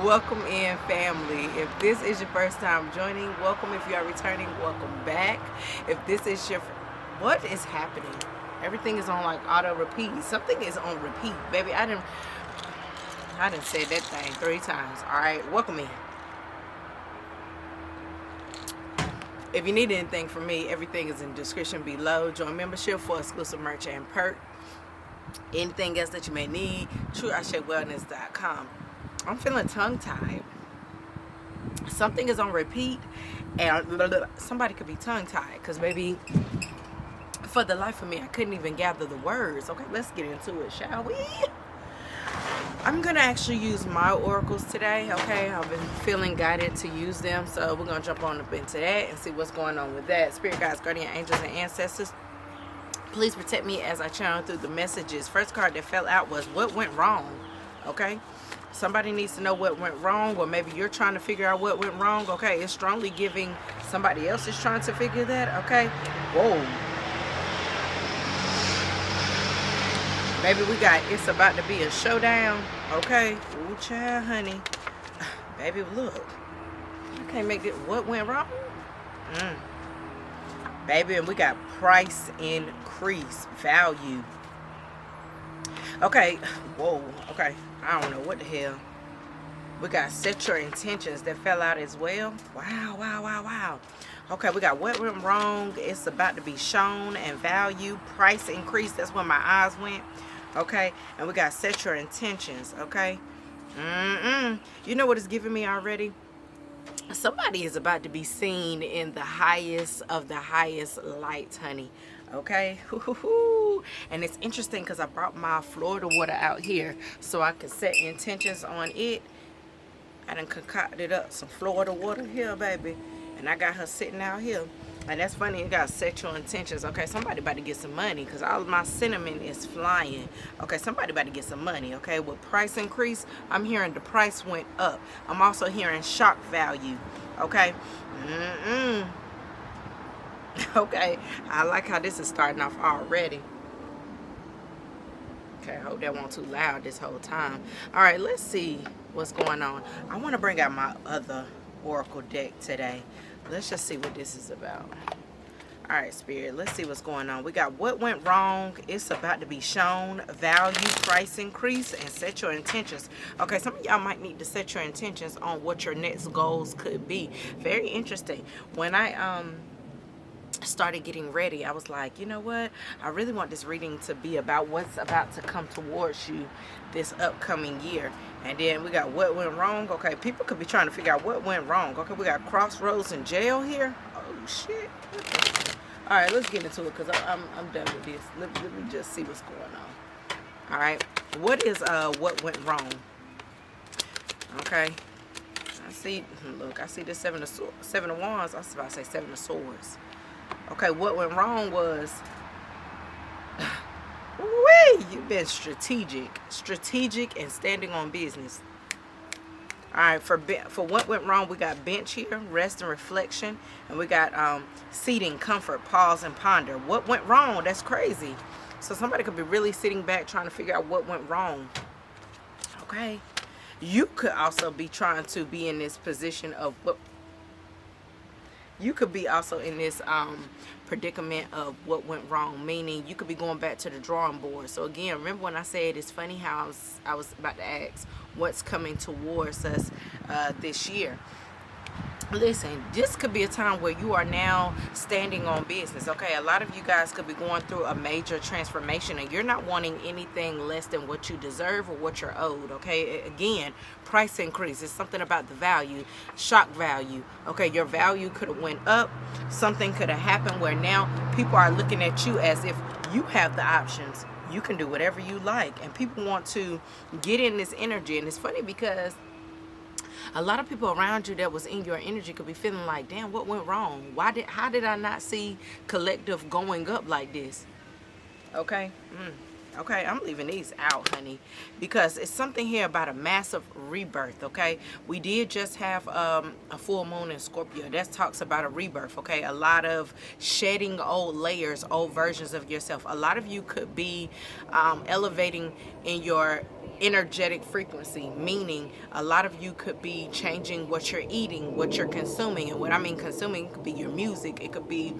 Welcome in, family. If this is your first time joining, welcome. If you are returning, welcome back. If this is your, what is happening? Everything is on like auto repeat. Something is on repeat, baby. I didn't say that thing 3 times. All right, welcome in. If you need anything from me, everything is in the description below. Join membership for exclusive merch and perk. Anything else that you may need, trueashewellness.com. I'm feeling tongue-tied. Something is on repeat, and somebody could be tongue-tied because maybe for the life of me, I couldn't even gather the words. Okay, let's get into it, shall we? I'm going to actually use my oracles today, okay? I've been feeling guided to use them, so we're going to jump on up into that and see what's going on with that. Spirit guides, guardian angels, and ancestors, please protect me as I channel through the messages. First card that fell out was what went wrong, okay? Somebody needs to know what went wrong, or maybe you're trying to figure out what went wrong, okay? It's strongly giving somebody else is trying to figure that, okay? Whoa. Baby, we got it's about to be a showdown, okay? Ooh, child, honey. Baby, look. I can't make it. What went wrong? Baby, and we got price increase, value. Okay, whoa, okay. I don't know what the hell. We got set your intentions that fell out as well. Wow. Okay, we got what went wrong. It's about to be shown, and value, price increase. That's where my eyes went. Okay, and we got set your intentions. Okay. You know what it's giving me already? Somebody is about to be seen in the highest of the highest lights, honey. Okay. And it's interesting because I brought my Florida water out here so I could set intentions on it. I done concocted up some Florida water here, baby, and I got her sitting out here. And that's funny, you got sexual intentions. Okay, somebody about to get some money because all of my cinnamon is flying. Okay, somebody about to get some money. Okay, with price increase, I'm hearing the price went up. I'm also hearing shock value. Okay. Okay, I like how this is starting off already. Okay, I hope that wasn't too loud this whole time. All right, let's see what's going on. I want to bring out my other oracle deck today. Let's just see what this is about. All right, Spirit, let's see what's going on. We got what went wrong. It's about to be shown. Value, price increase, and set your intentions. Okay, some of y'all might need to set your intentions on what your next goals could be. Very interesting. When I started getting ready, I was like, you know what, I really want this reading to be about what's about to come towards you this upcoming year. And then we got what went wrong. Okay, people could be trying to figure out what went wrong. Okay, we got crossroads in jail here. Oh shit. All right, let's get into it because I'm done with this. Let me just see what's going on. All right, what is what went wrong? Okay, I see, look, I see the seven of wands. I was about to say 7 of swords. Okay, what went wrong was, you've been strategic and standing on business. All right, for what went wrong, we got bench here, rest and reflection, and we got seating, comfort, pause, and ponder. What went wrong? That's crazy. So somebody could be really sitting back trying to figure out what went wrong. Okay, you could also be trying to be in this position of what. You could be also in this predicament of what went wrong, meaning you could be going back to the drawing board. So again, remember when I said it's funny how I was about to ask what's coming towards us this year. Listen, this could be a time where you are now standing on business. Okay, a lot of you guys could be going through a major transformation and you're not wanting anything less than what you deserve or what you're owed. Okay, again, price increase is something about the value, shock value. Okay, your value could have went up. Something could have happened where now people are looking at you as if you have the options. You can do whatever you like, and people want to get in this energy. And it's funny because a lot of people around you that was in your energy could be feeling like, damn, what went wrong? How did I not see collective going up like this? Okay. Okay, I'm leaving these out, honey, because it's something here about a massive rebirth. Okay, we did just have a full moon in Scorpio. That talks about a rebirth. Okay, a lot of shedding old layers, old versions of yourself. A lot of you could be elevating in your energetic frequency, meaning a lot of you could be changing what you're eating, what you're consuming. And what I mean consuming could be your music, it could be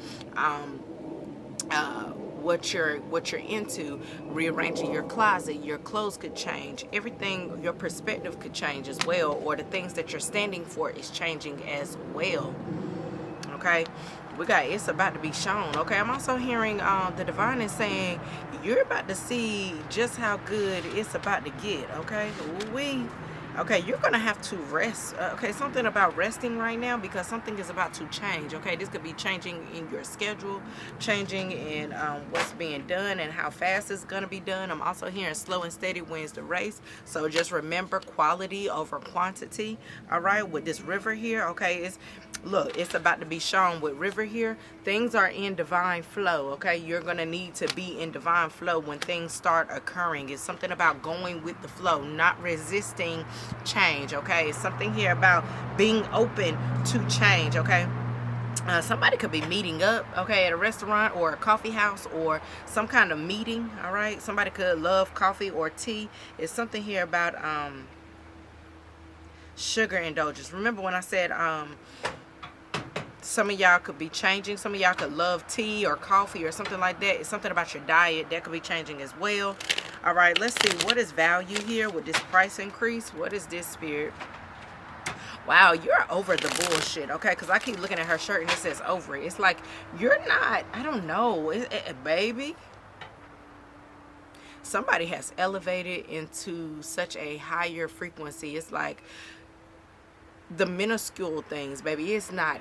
what you're into, rearranging your closet. Your clothes could change, everything, your perspective could change as well, or the things that you're standing for is changing as well. Okay, we got it's about to be shown. Okay, I'm also hearing the divine is saying you're about to see just how good it's about to get. Okay, okay, you're gonna have to rest. Okay, something about resting right now, because something is about to change. Okay, this could be changing in your schedule, changing in what's being done and how fast it's gonna be done. I'm also hearing slow and steady wins the race, so just remember quality over quantity. All right, with this river here. Okay, look, it's about to be shown with river here. Things are in divine flow. Okay, you're gonna need to be in divine flow when things start occurring. It's something about going with the flow, not resisting change. Okay, it's something here about being open to change. Okay, somebody could be meeting up, okay, at a restaurant or a coffee house or some kind of meeting. All right, somebody could love coffee or tea. It's something here about sugar indulgence. Remember when I said some of y'all could be changing. Some of y'all could love tea or coffee or something like that. It's something about your diet that could be changing as well. All right, let's see. What is value here with this price increase? What is this, Spirit? Wow, you're over the bullshit, okay? Because I keep looking at her shirt and it says over it. It's like, you're not, I don't know, baby. Somebody has elevated into such a higher frequency. It's like, the minuscule things, baby, it's not,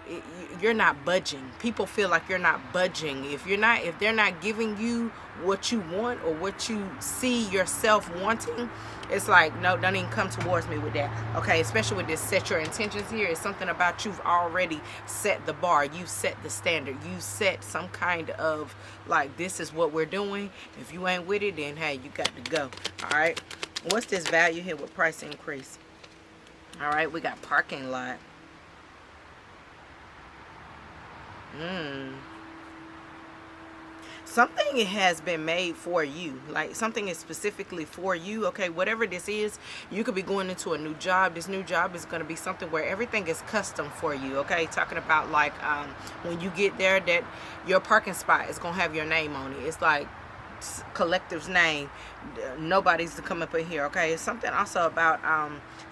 you're not budging. People feel like you're not budging. If they're not giving you what you want or what you see yourself wanting, it's like, no, don't even come towards me with that. Okay, especially with this set your intentions here. It's something about you've already set the bar, you set the standard, you set some kind of like, this is what we're doing. If you ain't with it, then hey, you got to go. All right, what's this value here with price increase? All right, we got parking lot. Something has been made for you. Like something is specifically for you. Okay, whatever this is, you could be going into a new job. This new job is going to be something where everything is custom for you. Okay, talking about like when you get there, that your parking spot is going to have your name on it. It's like collective's name. Nobody's to come up in here. Okay, it's something also about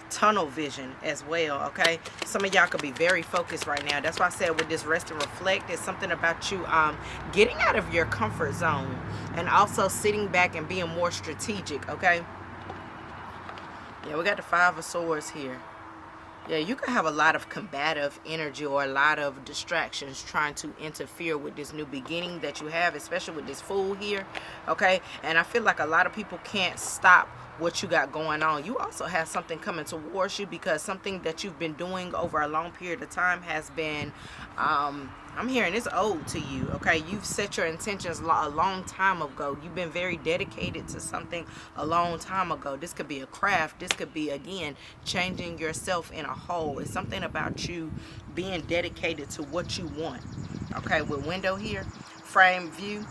tunnel vision as well. Okay, some of y'all could be very focused right now. That's why I said with this rest and reflect, it's something about you getting out of your comfort zone and also sitting back and being more strategic. Okay, yeah, we got the Five of Swords here. Yeah, you could have a lot of combative energy or a lot of distractions trying to interfere with this new beginning that you have, especially with this Fool here. Okay, and I feel like a lot of people can't stop what you got going on. You also have something coming towards you because something that you've been doing over a long period of time has been I'm hearing it's old to you. Okay, you've set your intentions a long time ago. You've been very dedicated to something a long time ago. This could be a craft. This could be, again, changing yourself in a whole. It's something about you being dedicated to what you want. Okay, with window here, frame view,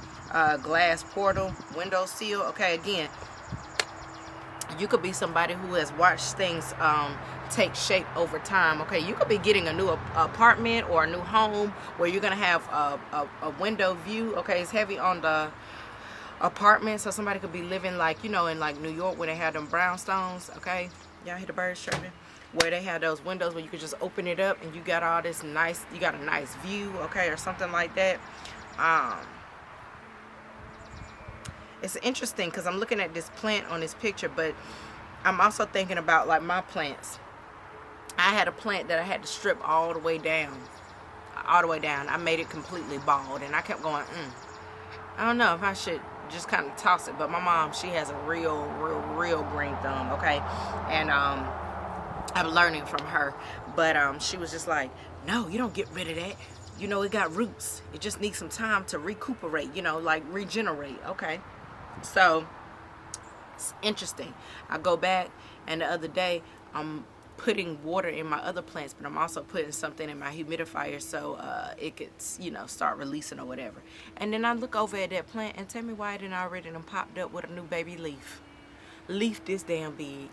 glass portal, window seal. Okay, again, you could be somebody who has watched things take shape over time. Okay, you could be getting a new apartment or a new home where you're gonna have a window view. Okay, it's heavy on the apartment, so somebody could be living like, you know, in like New York where they have them brownstones. Okay, y'all hear the birds chirping? Where they have those windows where you could just open it up and you got all this nice, you got a nice view. Okay, or something like that. It's interesting because I'm looking at this plant on this picture, but I'm also thinking about like my plants. I had a plant that I had to strip all the way down. I made it completely bald, and I kept going, I don't know if I should just kind of toss it, but my mom, she has a real green thumb, okay? And I'm learning from her, but she was just like, no, you don't get rid of that. You know, it got roots. It just needs some time to recuperate, you know, like regenerate, okay? So It's interesting. I go back, and the other day I'm putting water in my other plants, but I'm also putting something in my humidifier so it could, you know, start releasing or whatever. And then I look over at that plant and tell me why it didn't already done popped up with a new baby leaf. Leaf this damn big.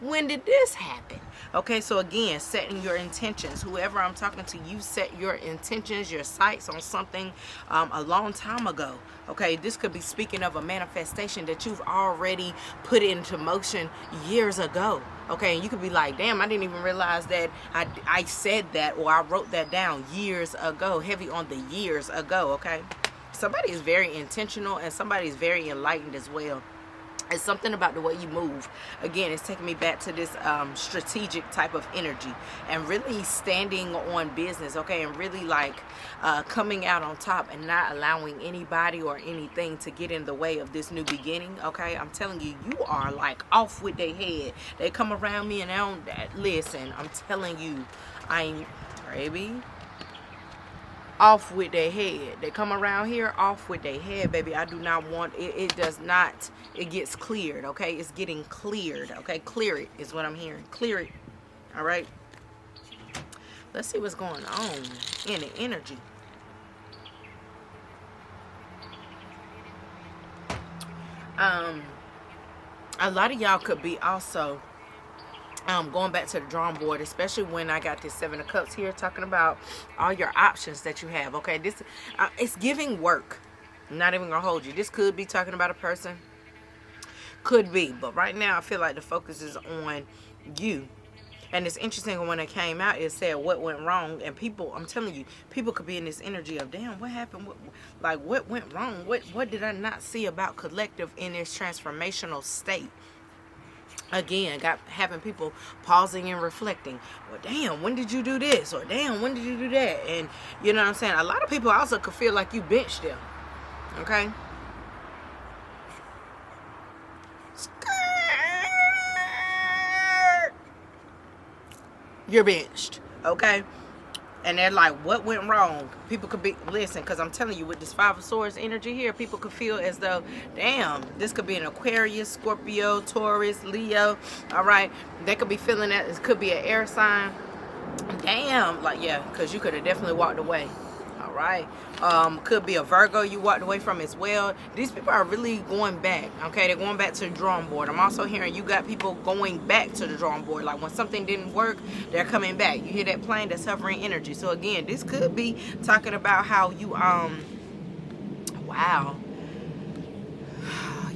When did this happen? Okay, so again, setting your intentions. Whoever I'm talking to, you set your intentions, your sights on something a long time ago. Okay, this could be speaking of a manifestation that you've already put into motion years ago. Okay, and you could be like, damn, I didn't even realize that I said that, or I wrote that down years ago. Heavy on the years ago, okay? Somebody is very intentional, and somebody is very enlightened as well. It's something about the way you move. Again, it's taking me back to this strategic type of energy and really standing on business, okay, and really like coming out on top and not allowing anybody or anything to get in the way of this new beginning, okay? I'm telling you, you are like off with their head. They come around me and I don't listen. I'm telling you, I'm baby. Off with their head. They come around here off with their head, baby. I do not want it. It does not. It gets cleared, okay? It's getting cleared, okay? Clear it is what I'm hearing. Clear it. All right. Let's see what's going on in the energy. A lot of y'all could be also going back to the drawing board, especially when I got this 7 of Cups here, talking about all your options that you have. Okay, this it's giving work. I'm not even gonna hold you. This could be talking about a person, could be, but right now I feel like the focus is on you. And it's interesting, when it came out, it said what went wrong, and people, I'm telling you, people could be in this energy of, damn, what happened? What went wrong? What did I not see about collective in this transformational state? Again, having people pausing and reflecting. Well, damn, when did you do this? Or damn, when did you do that? And you know what I'm saying? A lot of people also could feel like you benched them. Okay? You're benched. Okay? And they're like, what went wrong? People could be, listen, because I'm telling you, with this 5 of Swords energy here, people could feel as though, damn, this could be an Aquarius, Scorpio, Taurus, Leo. All right. They could be feeling that. It could be an air sign. Damn. Like, yeah, because you could have definitely walked away. All right. Could be a Virgo you walked away from as well. These people are really going back. Okay, they're going back to the drawing board. I'm also hearing you got people going back to the drawing board. Like when something didn't work, they're coming back. You hear that plane? That's hovering energy. So again, this could be talking about how you wow.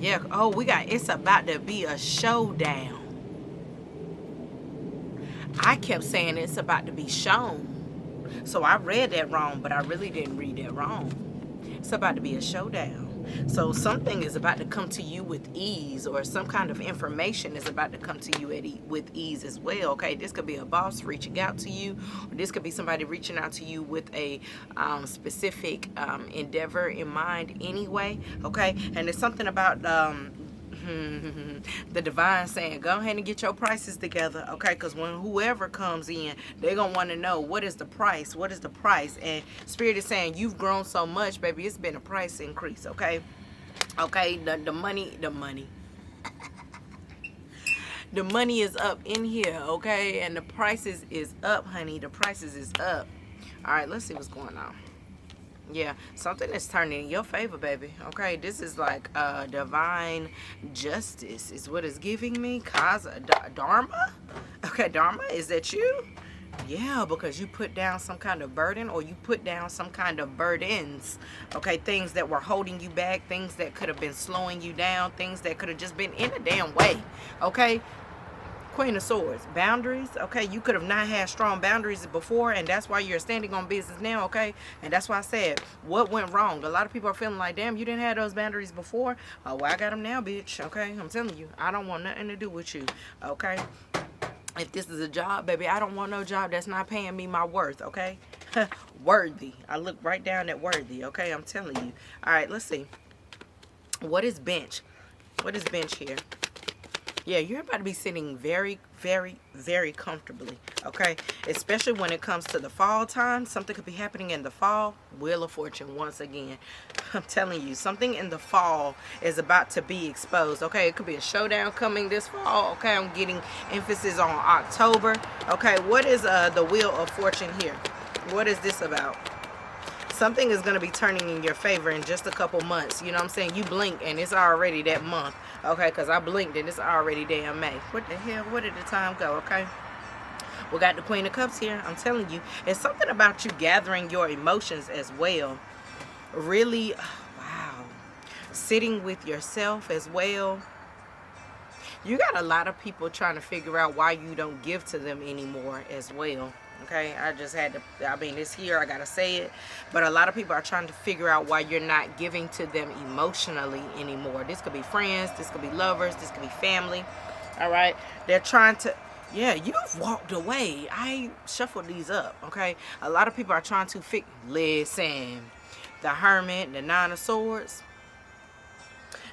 Yeah. Oh, it's about to be a showdown. I kept saying it's about to be shown. So I read that wrong, but I really didn't read that wrong. It's about to be a showdown. So something is about to come to you with ease, or some kind of information is about to come to you with ease as well. Okay, this could be a boss reaching out to you, or this could be somebody reaching out to you with a specific endeavor in mind anyway. Okay, and it's something about the divine saying, go ahead and get your prices together, okay? Because when whoever comes in, they're going to want to know, what is the price? What is the price? And Spirit is saying, you've grown so much, baby. It's been a price increase, okay? Okay, the money. The money is up in here, okay? And the prices is up, honey. The prices is up. All right, let's see what's going on. Yeah, something is turning in your favor, baby. Okay, this is like divine justice is what it's giving me. Dharma? Okay, Dharma, is that you? Yeah, because you put down some kind of burden, or you put down some kind of burdens. Okay, things that were holding you back, things that could have been slowing you down, things that could have just been in a damn way. Okay, Queen of Swords, boundaries. Okay, you could have not had strong boundaries before, and that's why you're standing on business now. Okay, and that's why I said, what went wrong? A lot of people are feeling like, damn, you didn't have those boundaries before. Oh, well, I got them now, bitch. Okay, I'm telling you, I don't want nothing to do with you. Okay, if this is a job, baby, I don't want no job that's not paying me my worth. Okay, worthy. I look right down at worthy. Okay, I'm telling you. All right, let's see. What is bench? What is bench here? Yeah, you're about to be sitting very, very, very comfortably, okay? Especially when it comes to the fall time. Something could be happening in the fall. Wheel of Fortune once again. I'm telling you, something in the fall is about to be exposed, okay? It could be a showdown coming this fall, okay? I'm getting emphasis on October, okay? What is the Wheel of Fortune here? What is this about? Something is going to be turning in your favor in just a couple months. You know what I'm saying? You blink and it's already that month. Okay, because I blinked and it's already damn May. What the hell? Where did the time go? Okay. We got the Queen of Cups here. I'm telling you. It's something about you gathering your emotions as well. Really, wow. Sitting with yourself as well. You got a lot of people trying to figure out why you don't give to them anymore as well. Okay, I just had to, I mean, it's here, I gotta say it. But a lot of people are trying to figure out why you're not giving to them emotionally anymore. This could be friends, this could be lovers, this could be family. All right, they're trying to, yeah, you've walked away. I shuffled these up, okay? A lot of people are trying to listen, the Hermit, the Nine of Swords.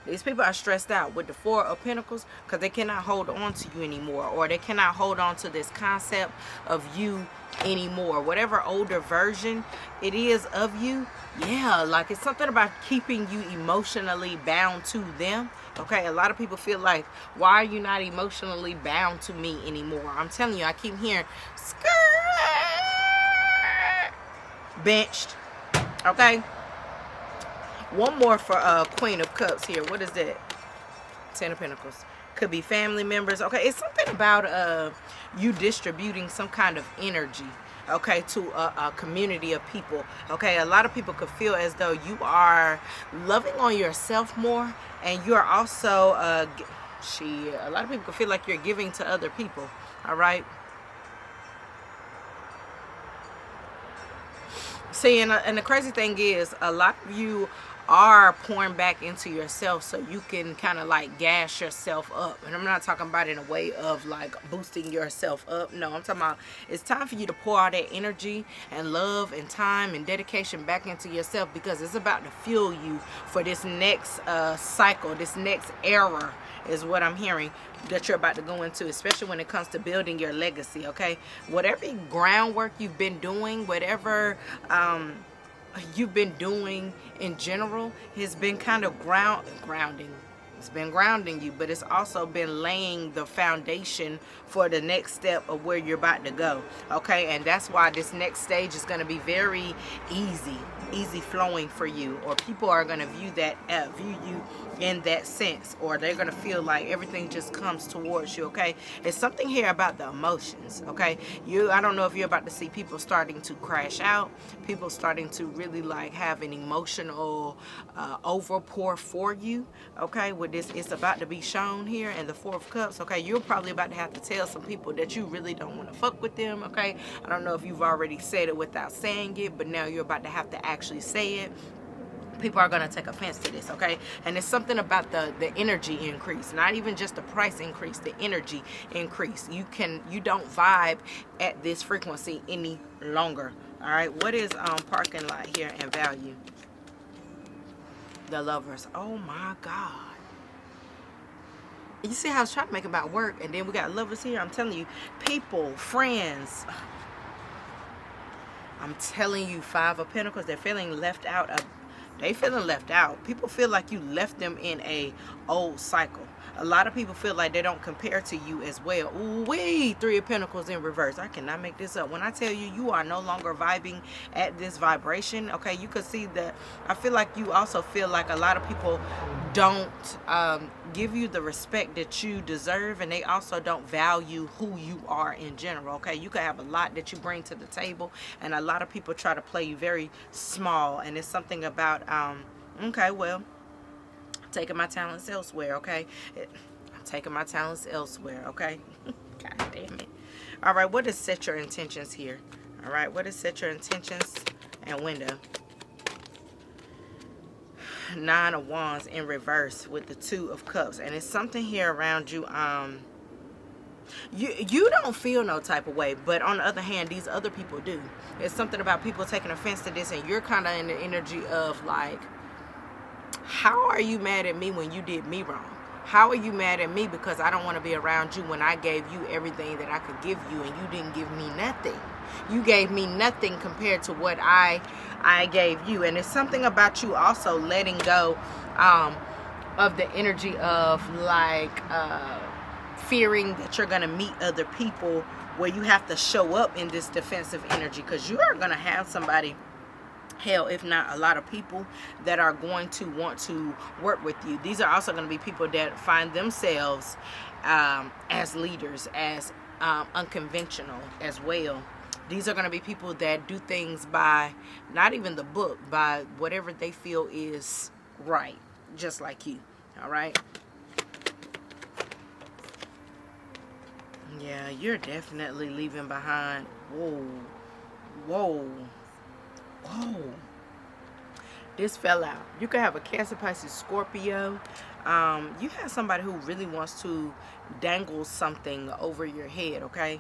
These people are stressed out with the Four of Pentacles because they cannot hold on to you anymore, or they cannot hold on to this concept of you anymore. Whatever older version it is of you, yeah, like it's something about keeping you emotionally bound to them. Okay, a lot of people feel like, why are you not emotionally bound to me anymore? I'm telling you, I keep hearing skirt, benched. Okay. One more for Queen of Cups here. What is that? Ten of Pentacles. Could be family members. Okay, it's something about you distributing some kind of energy, okay, to a community of people. Okay, a lot of people could feel as though you are loving on yourself more, and you are also a lot of people could feel like you're giving to other people. All right. See, and the crazy thing is, a lot of you are pouring back into yourself so you can kind of like gas yourself up. And I'm not talking about in a way of like boosting yourself up. No, I'm talking about it's time for you to pour all that energy and love and time and dedication back into yourself, because it's about to fuel you for this next cycle, this next era is what I'm hearing that you're about to go into, especially when it comes to building your legacy. Okay, whatever groundwork you've been doing, whatever you've been doing in general has been kind of grounding. It's been grounding you, but it's also been laying the foundation for the next step of where you're about to go. Okay, and that's why this next stage is going to be very easy flowing for you, or people are going to view you in that sense, or they're going to feel like everything just comes towards you. Okay, it's something here about the emotions. Okay, I don't know if you're about to see people starting to crash out, people starting to really like have an emotional overpour for you. Okay, with this, it's about to be shown here in the Four of Cups. Okay, you're probably about to have to tell some people that you really don't want to fuck with them. Okay, I don't know if you've already said it without saying it, but now you're about to have to actually say it. People are going to take offense to this. Okay, and it's something about the energy increase, not even just the price increase, the energy increase. You don't vibe at this frequency any longer. All right, what is parking lot here and value? The Lovers. Oh my God. You see how I was trying to make it about work, and then we got Lovers here. I'm telling you, people, friends. I'm telling you, Five of Pentacles, they're feeling left out. They feeling left out. People feel like you left them in a old cycle. A lot of people feel like they don't compare to you as well. Ooh-wee, Three of Pentacles in reverse. I cannot make this up. When I tell you, you are no longer vibing at this vibration. Okay, you can see that. I feel like you also feel like a lot of people don't give you the respect that you deserve, and they also don't value who you are in general. Okay, you can have a lot that you bring to the table, and a lot of people try to play you very small. And it's something about okay, well, taking my talents elsewhere. Okay, I'm taking my talents elsewhere. Okay. God damn it. All right, what is set your intentions here? All right, what is set your intentions and window? Nine of Wands in reverse with the Two of Cups, and it's something here around you. You don't feel no type of way, but on the other hand, these other people do. It's something about people taking offense to this, and you're kind of in the energy of like, how are you mad at me when you did me wrong? How are you mad at me because I don't want to be around you when I gave you everything that I could give you and you didn't give me nothing? You gave me nothing compared to what I gave you. And it's something about you also letting go of the energy of like fearing that you're going to meet other people where you have to show up in this defensive energy, because you are going to have somebody, hell, if not a lot of people, that are going to want to work with you. These are also going to be people that find themselves as leaders, as unconventional as well. These are going to be people that do things by not even the book, by whatever they feel is right, just like you. All right. Yeah, you're definitely leaving behind. Whoa. Whoa. Whoa. This fell out. You could have a Cancer, Pisces, Scorpio. You have somebody who really wants to dangle something over your head, okay?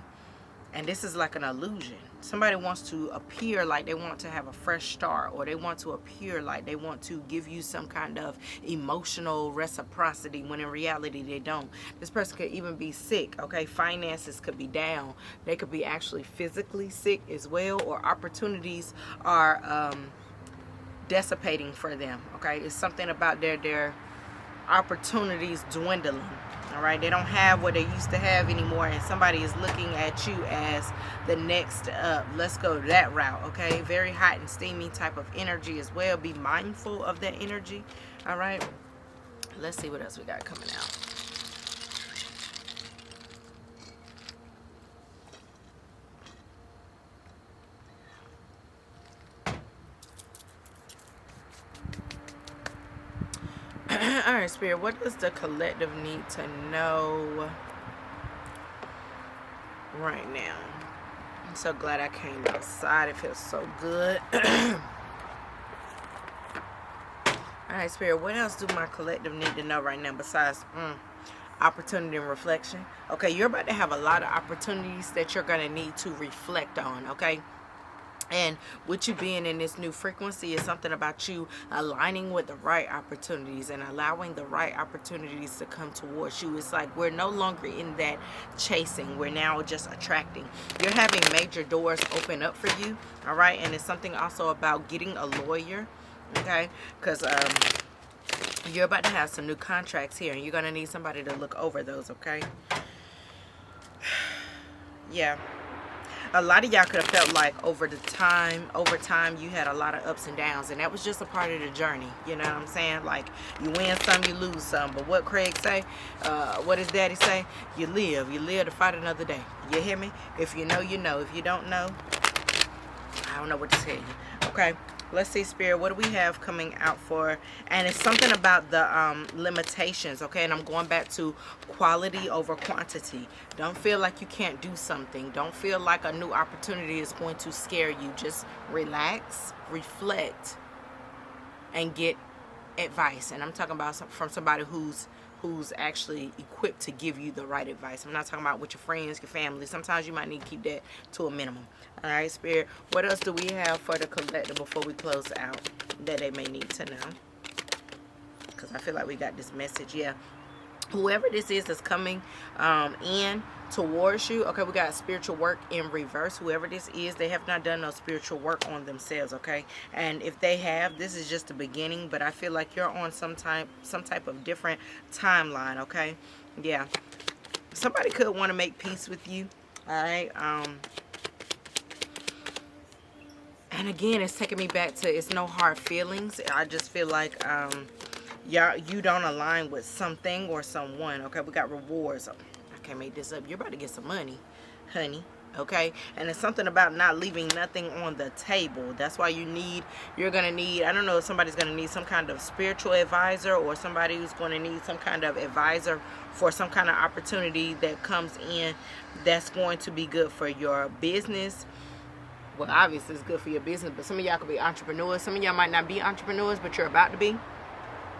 And this is like an illusion. Somebody wants to appear like they want to have a fresh start, or they want to appear like they want to give you some kind of emotional reciprocity, when in reality they don't. This person could even be sick, okay? Finances could be down. They could be actually physically sick as well, or opportunities are dissipating for them, okay? It's something about their opportunities dwindling. All right, they don't have what they used to have anymore, and somebody is looking at you as the next up. Let's go that route, okay? Very hot and steamy type of energy as well. Be mindful of that energy. All right, let's see what else we got coming out. All right, Spirit, what does the collective need to know right now? I'm so glad I came outside. It feels so good. All right, Spirit, what else do my collective need to know right now besides opportunity and reflection? Okay, you're about to have a lot of opportunities that you're going to need to reflect on, okay? And with you being in this new frequency is something about you aligning with the right opportunities and allowing the right opportunities to come towards you. It's like we're no longer in that chasing. We're now just attracting. You're having major doors open up for you, all right? And it's something also about getting a lawyer, okay? Because you're about to have some new contracts here, and you're going to need somebody to look over those, okay? Yeah. A lot of y'all could have felt like over time you had a lot of ups and downs, and that was just a part of the journey. You know what I'm saying? Like, you win some, you lose some. But what Craig say, what does Daddy say? You live to fight another day. You hear me? If you know, you know. If you don't know, I don't know what to tell you. Okay, let's see, Spirit, what do we have coming out for? And it's something about the limitations, okay? And I'm going back to quality over quantity. Don't feel like you can't do something. Don't feel like a new opportunity is going to scare you. Just relax, reflect, and get advice. And I'm talking about from somebody who's actually equipped to give you the right advice. I'm not talking about with your friends, your family. Sometimes you might need to keep that to a minimum. All right, Spirit, what else do we have for the collective before we close out that they may need to know? Because I feel like we got this message. Yeah, whoever this is that's coming in towards you, okay, we got spiritual work in reverse. Whoever this is, they have not done no spiritual work on themselves, okay? And if they have, this is just the beginning, but I feel like you're on some type of different timeline, okay? Yeah, somebody could want to make peace with you, all right? And again, it's taking me back to, it's no hard feelings. I just feel like you don't align with something or someone, okay? We got rewards. I can't make this up. You're about to get some money, honey, okay? And it's something about not leaving nothing on the table. That's why you're going to need, I don't know if somebody's going to need some kind of spiritual advisor, or somebody who's going to need some kind of advisor for some kind of opportunity that comes in that's going to be good for your business. Well, obviously it's good for your business, but some of y'all could be entrepreneurs. Some of y'all might not be entrepreneurs, but you're about to be.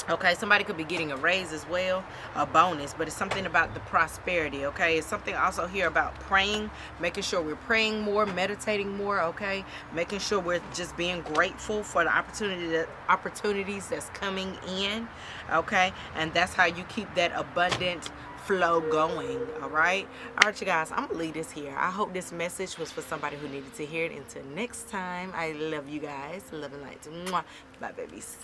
Okay, somebody could be getting a raise as well, a bonus, but it's something about the prosperity, okay? It's something also here about praying, making sure we're praying more, meditating more, okay? Making sure we're just being grateful for the opportunities that's coming in, okay? And that's how you keep that abundant flow going. All right, you guys, I'm gonna leave this here. I hope this message was for somebody who needed to hear it. Until next time, I love you guys. Love and light. Mwah. Bye, babies.